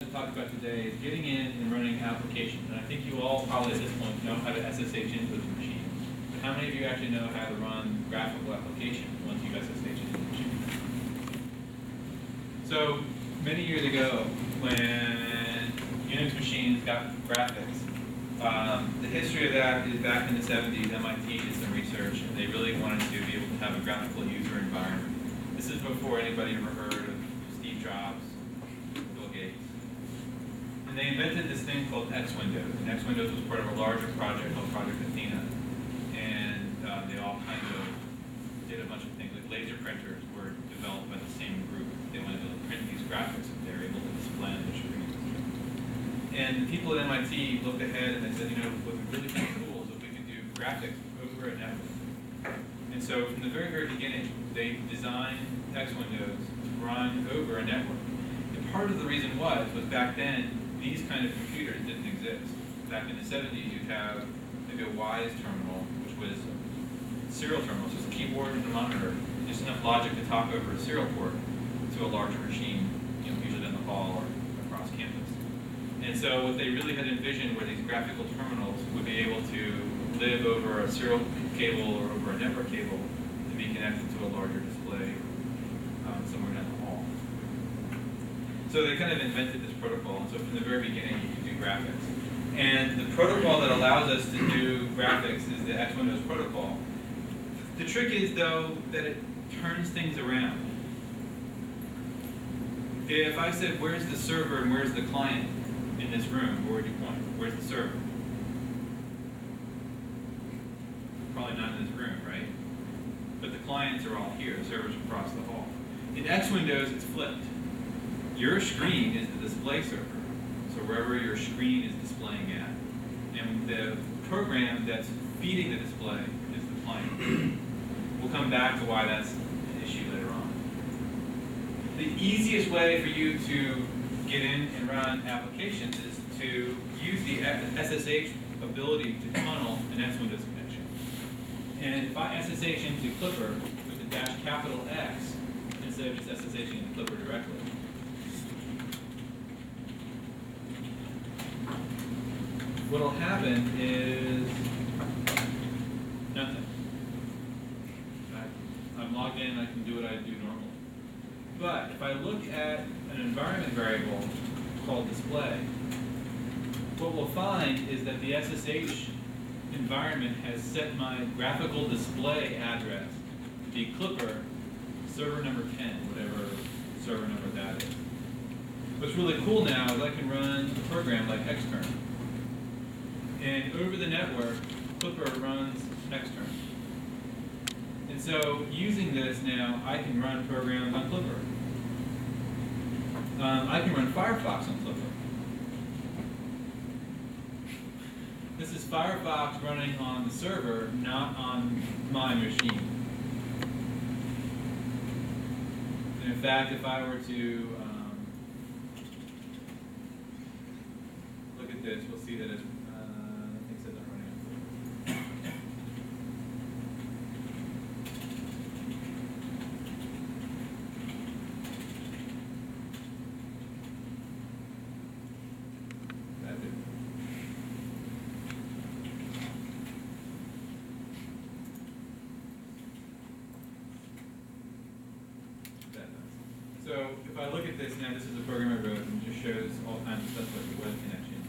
To talk about today is getting in and running applications. And I think you all probably at this point know how to SSH into the machine. But how many of you actually know how to run graphical applications once you SSH into the machine? So many years ago, when Unix machines got graphics, the history of that is back in the 70s, MIT did some research, and they really wanted to be able to have a graphical user environment. This is before anybody ever heard of Steve Jobs, Bill Gates. And they invented this thing called X Windows. And X Windows was part of a larger project called Project Athena. And they all kind of did a bunch of things. Like laser printers were developed by the same group. They wanted to print these graphics and they were able to display on the screen. And the people at MIT looked ahead and they said, you know, what would be really kind of cool is if we could do graphics over a network. And so from the very, very beginning, they designed X Windows to run over a network. And part of the reason was back then, these kind of computers didn't exist. Back in the 70s, you'd have maybe a WISE terminal, which was a serial terminal, just a keyboard and a monitor, just enough logic to talk over a serial port to a larger machine, you know, usually down the hall or across campus. And so what they really had envisioned were these graphical terminals would be able to live over a serial cable or over a network cable to be connected to a larger display somewhere down the hall. So they kind of invented this protocol, and so from the very beginning you can do graphics. And the protocol that allows us to do graphics is the X Windows protocol. The trick is, though, that it turns things around. If I said, where's the server and where's the client in this room, where would you point? Where's the server? Probably not in this room, right? But the clients are all here, the servers across the hall. In X Windows, it's flipped. Your screen is the display server, so wherever your screen is displaying at. And the program that's feeding the display is the client. We'll come back to why that's an issue later on. The easiest way for you to get in and run applications is to use the SSH ability to tunnel an X Windows connection. And if I SSH into Clipper with a dash capital X, instead of just SSHing into Clipper directly, what'll happen is nothing. I'm logged in, I can do what I do normally. But if I look at an environment variable called display, what we'll find is that the SSH environment has set my graphical display address to be Clipper server number 10, whatever server number that is. What's really cool now is I can run a program like xterm. And over the network, Clipper runs xterm. And so using this now, I can run programs on Clipper. I can run Firefox on Clipper. This is Firefox running on the server, not on my machine. And in fact, if I were to look at this, we'll see that it's So if I look at this now, this is a program I wrote and it just shows all kinds of stuff like the web connection.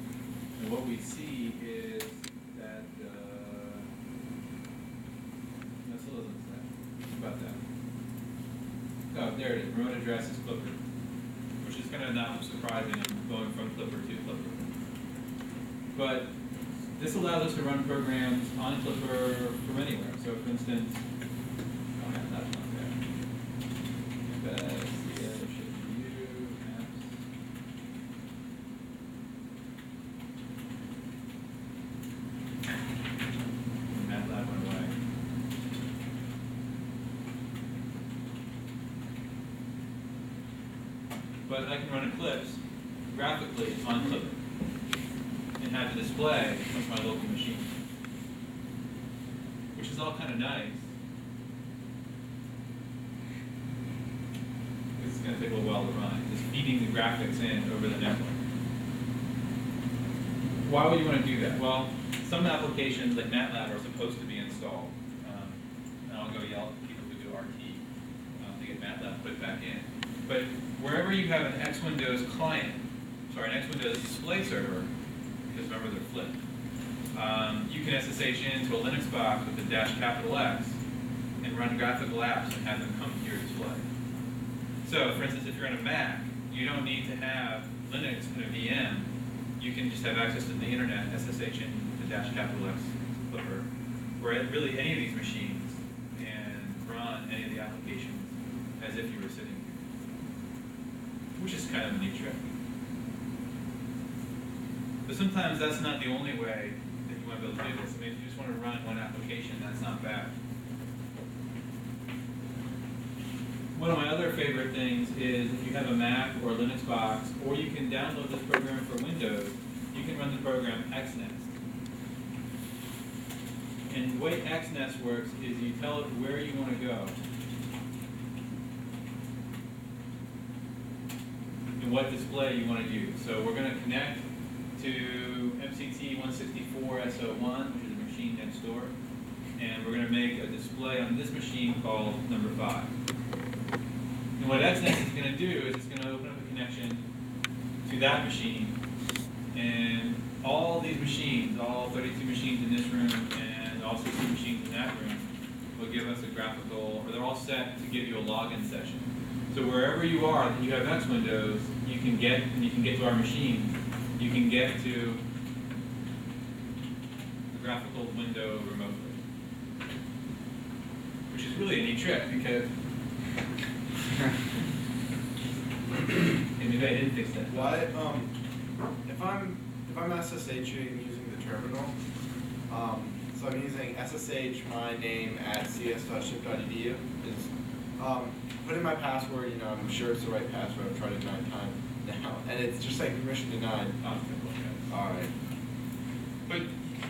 And what we see is that, no, still doesn't say. How about that? Oh, there it is. Remote address is Clipper, which is kind of not surprising. I'm going from Clipper to Clipper. But this allows us to run programs on Clipper from anywhere. So for instance, oh, that's not there. But I can run Eclipse graphically on Clipper and have the display of my local machine, which is all kind of nice. This is going to take a little while to run. Just feeding the graphics in over the network. why would you want to do that? Well, some applications like MATLAB are supposed to be installed. And I'll go yell at people who do RT to get MATLAB put back in. But wherever you have an X Windows client, sorry, an X Windows display server, because remember they're flipped, you can SSH into a Linux box with a -X and run graphical apps and have them come to your display. So, for instance, if you're on a Mac, you don't need to have Linux in a VM. You can just have access to the internet, SSH in the -X clipper, or really any of these machines, and run any of the applications as if you were sitting here, which is kind of a neat trick. But sometimes that's not the only way that you want to be able to do this. I mean, if you just want to run one application, that's not bad. One of my other favorite things is if you have a Mac or a Linux box, or you can download this program for Windows, you can run the program XNest. And the way XNest works is you tell it where you want to go and what display you want to use. So we're going to connect to MCT 164SO1, which is a machine next door, and we're going to make a display on this machine called number 5. And what XNest is going to do is it's going to open up a connection to that machine, and all these machines, all 32 machines in this room and all 60 machines in that room, will give us a graphical, or they're all set to give you a login session. So wherever you are, that you have X Windows, you can get, and you can get to our machine, you can get to the graphical window remotely, which is really a neat trick because maybe I didn't fix that. Why? If I'm SSHing using the terminal, so I'm using SSH my name at cs.ship.edu. Is put in my password. You know, I'm sure it's the right password. I've tried it 9 times now, and it's just like permission denied. All right. But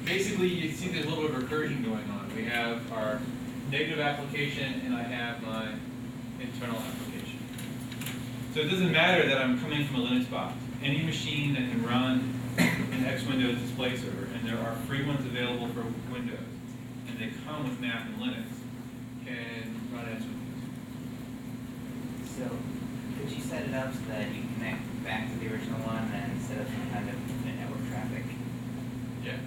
basically, you see there's a little bit of recursion going on. We have our native application, and I have my internal application. So it doesn't matter that I'm coming from a Linux box. Any machine that can run an X Windows display server, and there are free ones available for Windows, and they come with Mac and Linux, can run X Windows. So, could you set it up so that you connect back to the original one and set up some kind of network traffic? Yeah.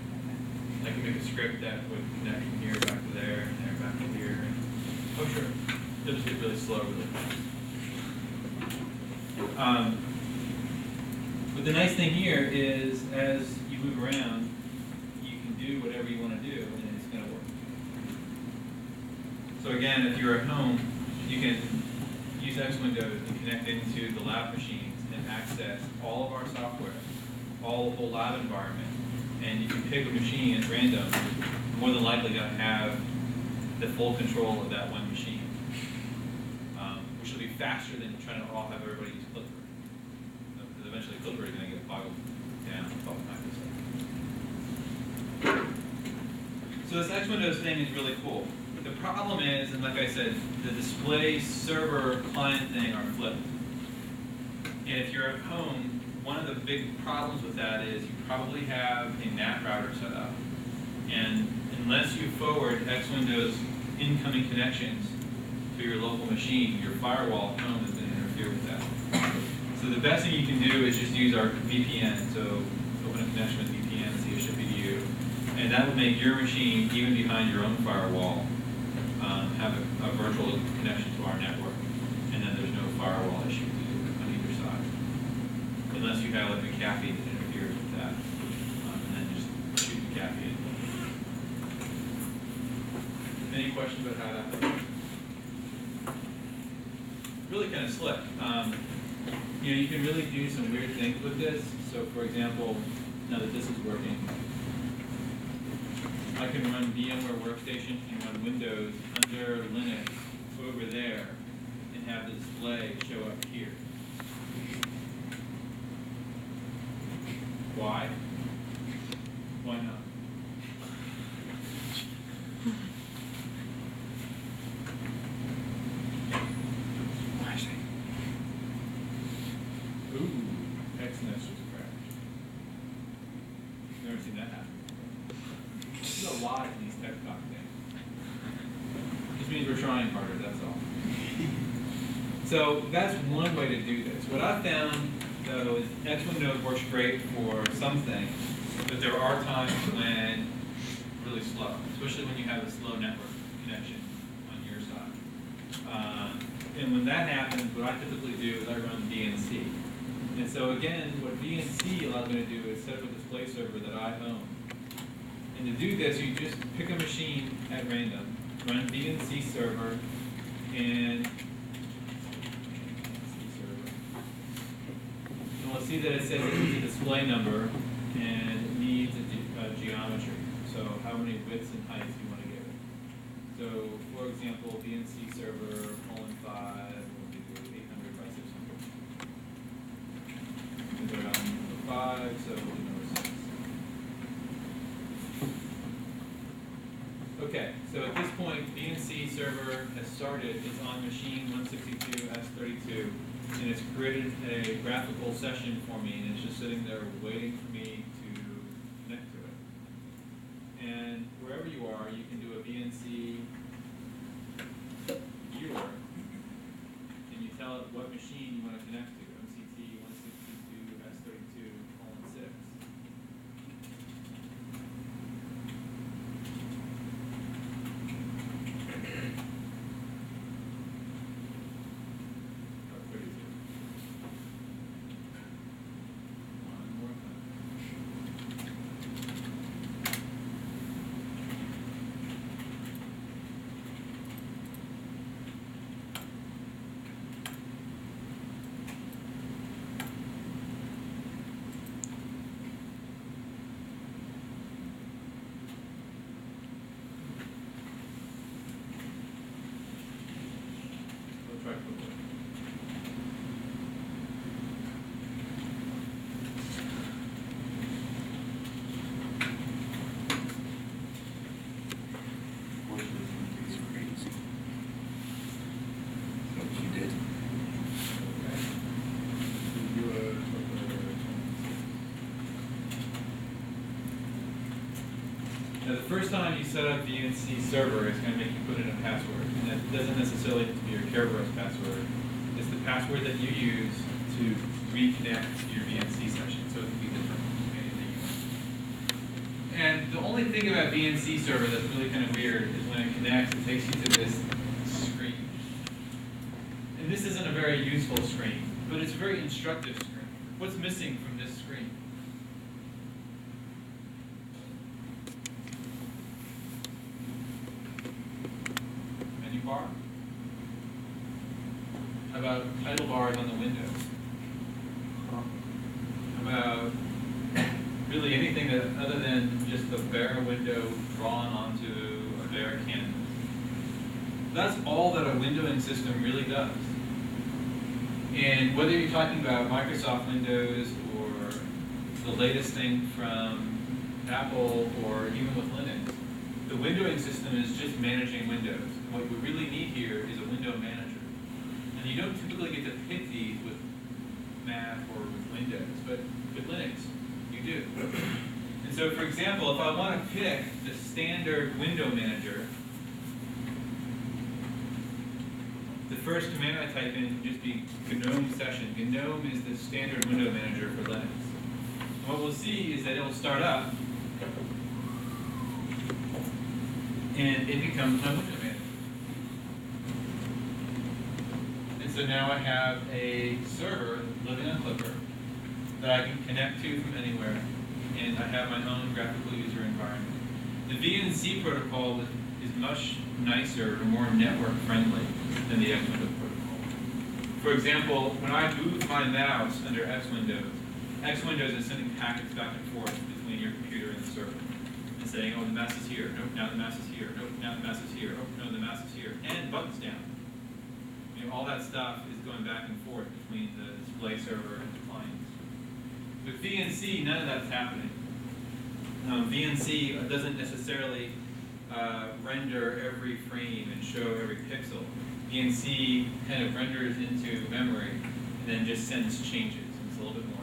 I can make a script that would connect from here back to there, and there back to here. Oh, sure. It'll just get really slow really fast. But the nice thing here is, as you move around, you can do whatever you want to do, and it's going to work. So again, if you're at home, you can use X Windows to connect into the lab machines and access all of our software, the whole lab environment, and you can pick a machine at random. You're more than likely going to have the full control of that one machine, which will be faster than trying to all have everybody use Clipper. Because eventually Clipper is going to get boggled down all the time. So this X Windows thing is really cool. The problem is, and like I said, the display server client thing are flipped. And if you're at home, one of the big problems with that is you probably have a NAT router set up. And unless you forward X Windows incoming connections to your local machine, your firewall at home is going to interfere with that. So the best thing you can do is just use our VPN. So open a connection with VPN, cs.ship.edu, and that will make your machine, even behind your own firewall, have a virtual connection to our network, and then there's no firewall issue on either side, unless you have like a McAfee that interferes with that, and then just shoot McAfee in. Any questions about how that works? Really kind of slick. You know, you can really do some weird things with this. So, for example, now that this is working, I can run VMware Workstation and run Windows under Linux over there and have the display show up here. Why? Why not? Ooh, XNest was crashed. never seen that happen. There's a lot in these tech talk things. Just means we're trying harder, that's all. So that's one way to do this. What I found, though, is X Windows works great for some things, but there are times when it's really slow, especially when you have a slow network connection on your side. And when that happens, what I typically do is I run VNC. And so again, what VNC allows me to do is set up a display server that I own. And to do this, you just pick a machine at random, run VNC server, and we'll see that it says it needs a display number and it needs a geometry. So how many widths and heights you want to give it. So for example, VNC server :5 will be 800 by 600. We put it on 5, so we'll do number 6. Okay, so at this point, VNC server has started. It's on machine 162S32. And it's created a graphical session for me, and it's just sitting there waiting for me to connect to it. And wherever you are, you can do a VNC viewer, and you tell it what machine you want to connect to, MCT 162S32:6. Now, the first time you set up VNC server, it's going to make you put in a password. And that doesn't necessarily have to be your Kerberos password. It's the password that you use to reconnect to your VNC session. So it can be different from anything you want. And the only thing about VNC server that's really kind of weird is when it connects, it takes you to this screen. And this isn't a very useful screen, but it's a very instructive screen. What's missing from this screen? Bar? How about title bars on the window? How about really anything that other than just the bare window drawn onto a bare canvas? That's all that a windowing system really does. And whether you're talking about Microsoft Windows or the latest thing from Apple or even with Linux, the windowing system is just managing windows. What we really need here is a window manager. And you don't typically get to pick these with Mac or with Windows, but with Linux, you do. And so, for example, if I want to pick the standard window manager, the first command I type in can just be GNOME session. GNOME is the standard window manager for Linux. And what we'll see is that it will start up, and it becomes my window manager. So now I have a server living on Clipper that I can connect to from anywhere, and I have my own graphical user environment. The VNC protocol is much nicer and more network friendly than the X Windows protocol. For example, when I move my mouse under X Windows is sending packets back and forth between your computer and the server, and saying, oh, the mouse is here, nope, now the mouse is here, nope, now the mouse is here, oh, no, the mouse is here, and buttons down. You know, all that stuff is going back and forth between the display server and the clients. With VNC, none of that's happening. VNC doesn't necessarily render every frame and show every pixel. VNC kind of renders into memory and then just sends changes. It's a little bit more